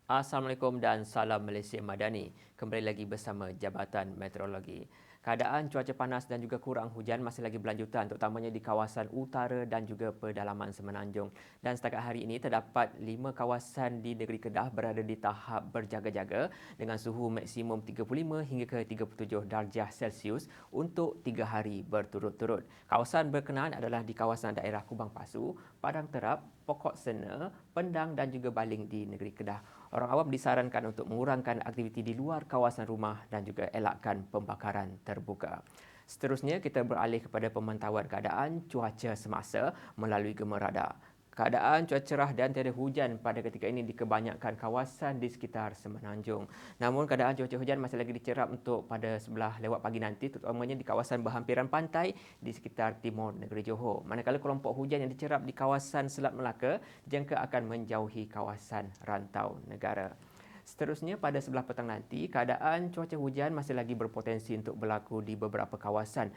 Assalamualaikum dan salam Malaysia Madani. Kembali lagi bersama Jabatan Meteorologi. Keadaan cuaca panas dan juga kurang hujan masih lagi berlanjutan terutamanya di kawasan utara dan juga pedalaman Semenanjung. Dan setakat hari ini terdapat 5 kawasan di negeri Kedah berada di tahap berjaga-jaga dengan suhu maksimum 35 hingga ke 37 darjah Celsius untuk 3 hari berturut-turut. Kawasan berkenaan adalah di kawasan daerah Kubang Pasu, Padang Terap, Pokok Sena, Pendang dan juga Baling di negeri Kedah. Orang awam disarankan untuk mengurangkan aktiviti di luar kawasan rumah dan juga elakkan pembakaran terbuka. Seterusnya, kita beralih kepada pemantauan keadaan cuaca semasa melalui gema radar. Keadaan cuaca cerah dan tiada hujan pada ketika ini di kebanyakan kawasan di sekitar Semenanjung. Namun keadaan cuaca hujan masih lagi dicerap untuk pada sebelah lewat pagi nanti terutamanya di kawasan berhampiran pantai di sekitar timur negeri Johor. Manakala kelompok hujan yang dicerap di kawasan Selat Melaka jangka akan menjauhi kawasan rantau negara. Seterusnya, pada sebelah petang nanti, keadaan cuaca hujan masih lagi berpotensi untuk berlaku di beberapa kawasan,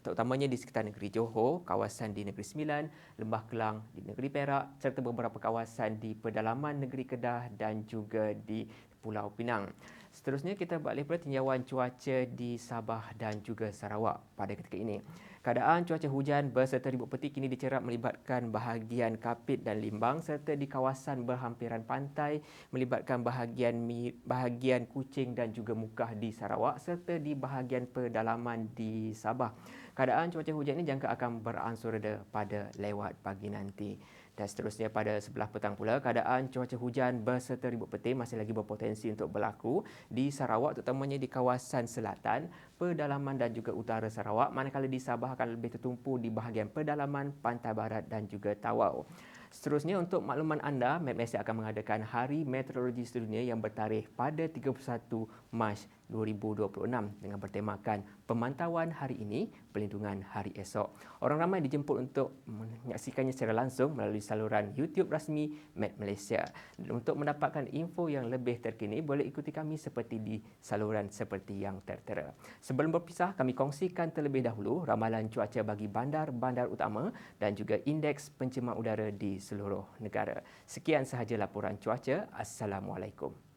terutamanya di sekitar negeri Johor, kawasan di Negeri Sembilan, Lembah Kelang, di Negeri Perak, serta beberapa kawasan di pedalaman negeri Kedah dan juga di Pulau Pinang. Seterusnya, kita beralih pada tinjauan cuaca di Sabah dan juga Sarawak pada ketika ini. Keadaan cuaca hujan berserta ribut peti kini dicerap melibatkan bahagian Kapit dan Limbang serta di kawasan berhampiran pantai melibatkan bahagian Kuching dan juga Mukah di Sarawak serta di bahagian pedalaman di Sabah. Keadaan cuaca hujan ini jangka akan beransur reda pada lewat pagi nanti. Dan seterusnya pada sebelah petang pula, keadaan cuaca hujan berserta ribut peti masih lagi berpotensi untuk berlaku di Sarawak terutamanya di kawasan selatan, pedalaman dan juga utara Sarawak, manakala di Sabah akan lebih tertumpu di bahagian pedalaman, pantai barat dan juga Tawau. Seterusnya, untuk makluman anda, Met Malaysia akan mengadakan Hari Meteorologi Sedunia yang bertarikh pada 31 Mac 2026 dengan bertemakan Pemantauan Hari Ini, Pelindungan Hari Esok. Orang ramai dijemput untuk menyaksikannya secara langsung melalui saluran YouTube rasmi Met Malaysia. Dan untuk mendapatkan info yang lebih terkini, boleh ikuti kami seperti di saluran seperti yang tertera. Sebelum berpisah, kami kongsikan terlebih dahulu ramalan cuaca bagi bandar-bandar utama dan juga indeks pencemar udara di seluruh negara. Sekian sahaja laporan cuaca. Assalamualaikum.